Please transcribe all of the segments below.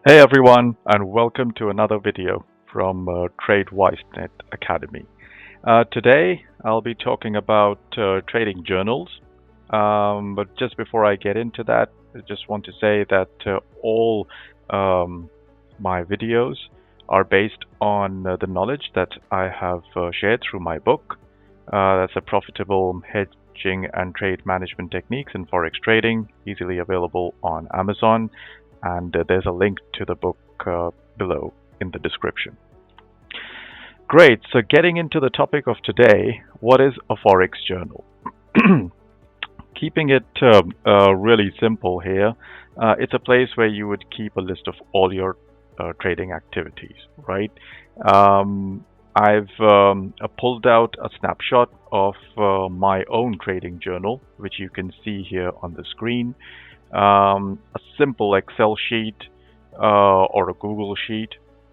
Hey everyone, and welcome to another video from Tradewisenet Academy. Today I'll be talking about trading journals, but just before I get into that, I just want to say that all my videos are based on the knowledge that I have shared through my book. That's a profitable hedging and trade management techniques in Forex trading, easily available on Amazon, and there's a link to the book below in the description. Great, so getting into the topic of today, what is a Forex journal? Keeping it really simple here, it's a place where you would keep a list of all your trading activities, right? I've pulled out a snapshot of my own trading journal, which you can see here on the screen. A simple Excel sheet or a Google sheet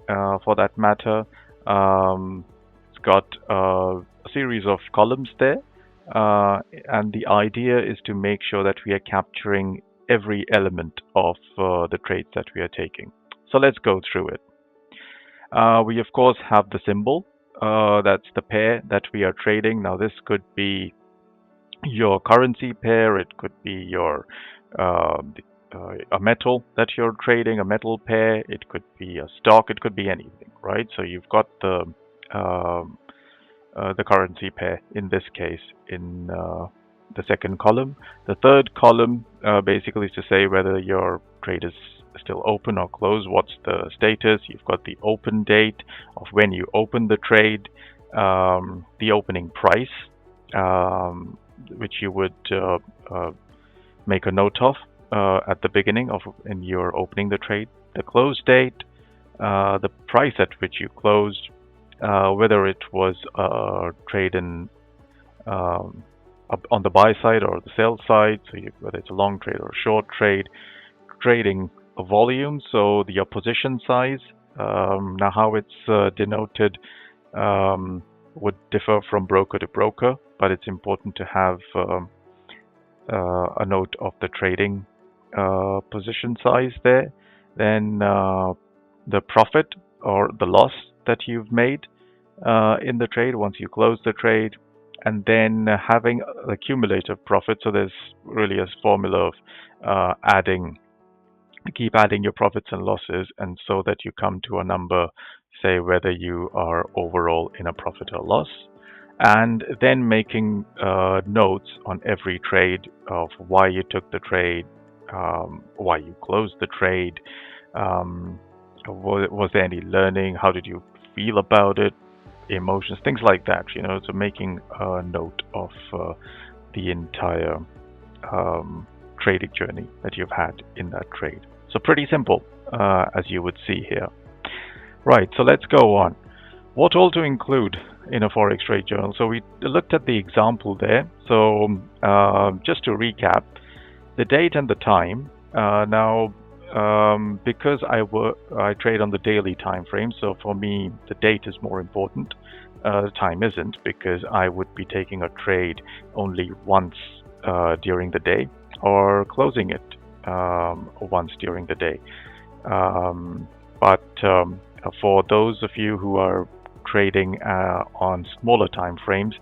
for that matter. It's got a series of columns there, and the idea is to make sure that we are capturing every element of the trades that we are taking. So let's go through it. We of course have the symbol, that's the pair that we are trading. Now this could be your currency pair, it could be your a metal that you're trading, a metal pair, it could be a stock, it could be anything, right? So you've got the currency pair in this case in the second column. The third column basically is to say whether your trade is still open or closed, what's the status. You've got the open date of when you open the trade, the opening price, which you would make a note of at the beginning of when you're opening the trade, the close date, the price at which you closed, whether it was a trade in on the buy side or the sell side, so whether it's a long trade or a short trade, trading a volume, so your position size. Now how it's denoted would differ from broker to broker, but it's important to have a note of the trading position size there. Then the profit or the loss that you've made in the trade once you close the trade, and then having the cumulative profit. So there's really a formula of keep adding your profits and losses, and so that you come to a number, say whether you are overall in a profit or loss, and then making notes on every trade of why you took the trade, why you closed the trade, was there any learning, how did you feel about it, emotions, things like that, so making a note of the entire trading journey that you've had in that trade. So pretty simple, as you would see here. Right, so let's go on. What all to include in a Forex trade journal? So we looked at the example there. So just to recap, the date and the time. Now, because I trade on the daily time frame, so for me the date is more important. The time isn't, because I would be taking a trade only once during the day, or closing it once during the day. But for those of you who are trading on smaller time frames,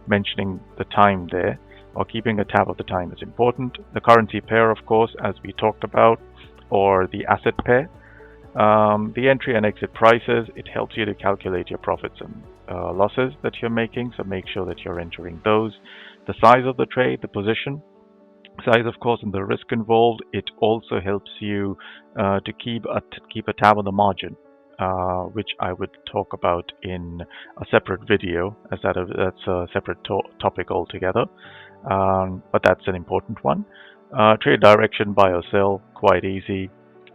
mentioning the time there, or keeping a tab of the time, is important. The currency pair, of course, as we talked about, or the asset pair. The entry and exit prices, it helps you to calculate your profits and losses that you're making, so make sure that you're entering those. The size of the trade, the position size, of course, and the risk involved. It also helps you to keep a tab on the margin, which I would talk about in a separate video, as that's a separate topic altogether. But that's an important one. Trade direction, buy or sell, quite easy.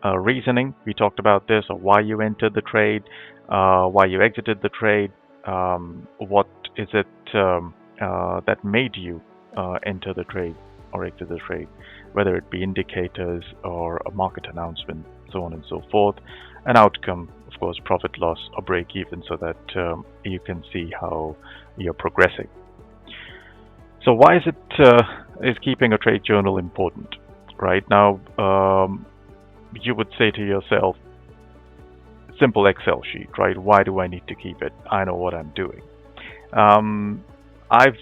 Reasoning, we talked about this, or why you entered the trade, why you exited the trade, what is it that made you enter the trade or exit the trade, whether it be indicators or a market announcement, so on and so forth. An outcome, of course, profit, loss, or break even, so that you can see how you're progressing. So why is keeping a trade journal important? Right now, you would say to yourself, simple Excel sheet, right? Why do I need to keep it? I know what I'm doing. I've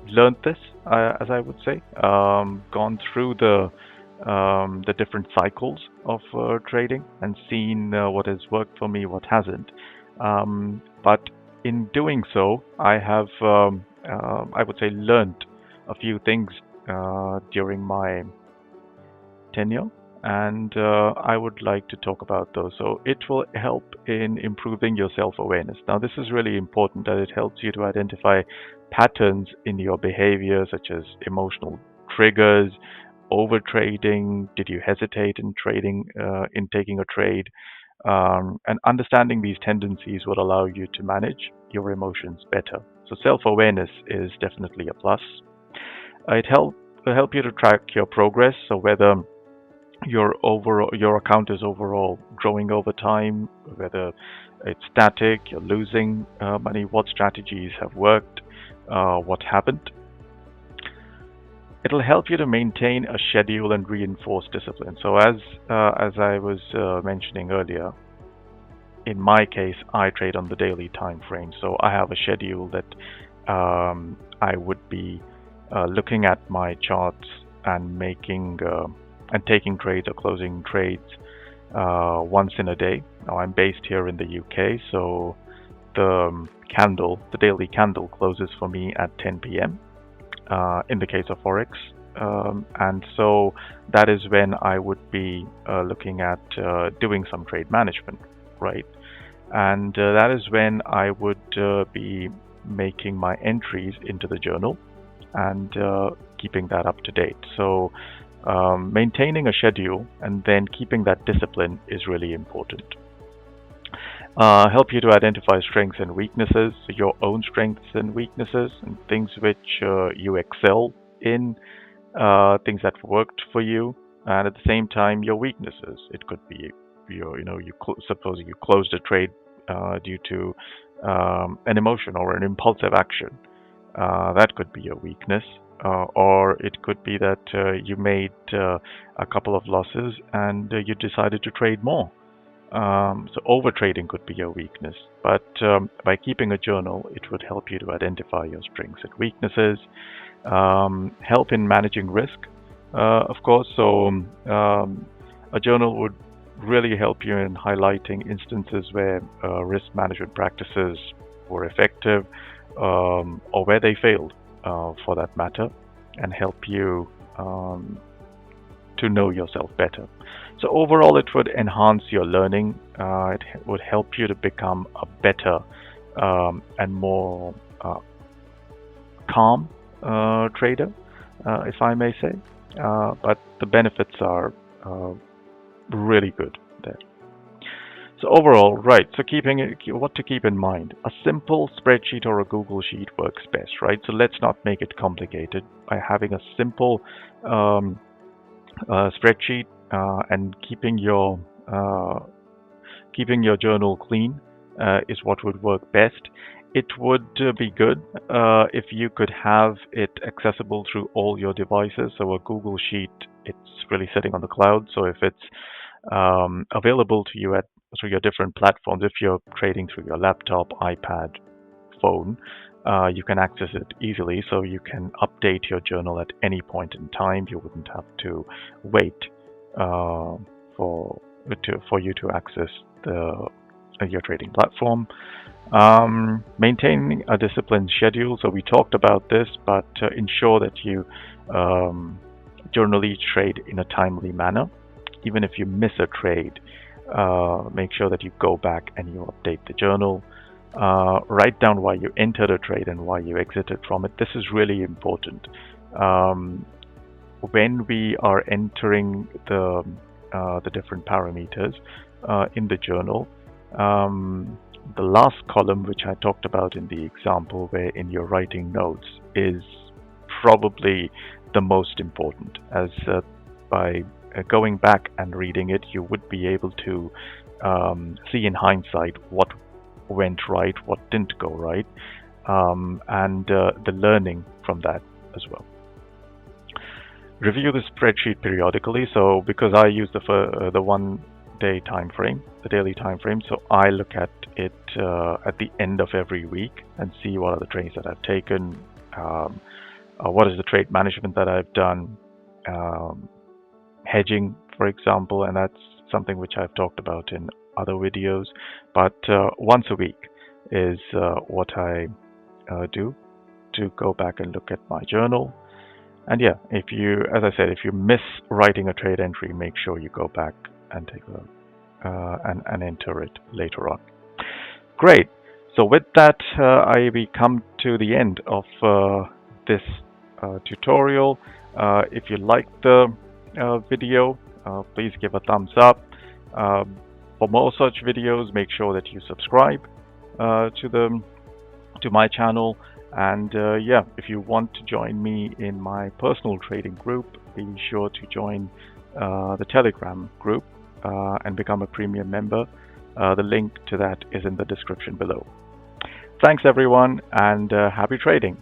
learned this, as I would say, gone through the different cycles of trading and seen what has worked for me, what hasn't. But in doing so, I have, I would say, learned a few things during my tenure, and I would like to talk about those. So it will help in improving your self-awareness. Now, this is really important, that it helps you to identify patterns in your behavior, such as emotional triggers, over trading, did you hesitate in trading, in taking a trade, and understanding these tendencies will allow you to manage your emotions better. So self-awareness is definitely a plus. Will help you to track your progress, so whether your account is overall growing over time, whether it's static, you're losing money, what strategies have worked, what haven't. It'll help you to maintain a schedule and reinforce discipline. So as I was mentioning earlier, in my case, I trade on the daily time frame. So I have a schedule that I would be looking at my charts and making and taking trades or closing trades once in a day. Now I'm based here in the UK, so the daily candle closes for me at 10 p.m. In the case of Forex. And so that is when I would be looking at doing some trade management, right? And that is when I would be making my entries into the journal and keeping that up to date. So maintaining a schedule and then keeping that discipline is really important. Help you to identify strengths and weaknesses, your own strengths and weaknesses, and things which you excel in, things that worked for you, and at the same time your weaknesses. It could be suppose you closed a trade due to an emotion or an impulsive action. That could be a weakness. Or it could be that you made a couple of losses and you decided to trade more. So over trading could be a weakness, but by keeping a journal, it would help you to identify your strengths and weaknesses, help in managing risk, of course. So a journal would really help you in highlighting instances where risk management practices were effective or where they failed, for that matter, and help you to know yourself better. So overall, it would enhance your learning. It would help you to become a better and more calm trader, if I may say. But the benefits are really good there. So overall, right, so what to keep in mind. A simple spreadsheet or a Google Sheet works best, right? So let's not make it complicated. By having a simple spreadsheet and keeping your journal clean is what would work best. It would be good if you could have it accessible through all your devices. So a Google Sheet, it's really sitting on the cloud. So if it's available to you through your different platforms, if you're trading through your laptop, iPad, phone, you can access it easily. So you can update your journal at any point in time. You wouldn't have to wait for you to access your trading platform. Maintaining a disciplined schedule. So we talked about this, but ensure that you journal each trade in a timely manner. Even if you miss a trade, make sure that you go back and you update the journal. Write down why you entered a trade and why you exited from it. This is really important. When we are entering the different parameters in the journal, the last column, which I talked about in the example, where in your writing notes, is probably the most important, as by going back and reading it, you would be able to see in hindsight what went right, what didn't go right, and the learning from that as well. Review the spreadsheet periodically. So because I use the 1 day time frame, the daily time frame, so I look at it at the end of every week and see what are the trades that I've taken, what is the trade management that I've done, hedging, for example, and that's something which I've talked about in other videos. But once a week is what I do, to go back and look at my journal. And yeah, if you, as I said, if you miss writing a trade entry, make sure you go back and take a look and enter it later on. Great. So with that, we come to the end of this tutorial. If you liked the video, please give a thumbs up. For more such videos, make sure that you subscribe to my channel. And yeah, if you want to join me in my personal trading group, be sure to join the Telegram group and become a premium member. The link to that is in the description below. Thanks everyone, and happy trading.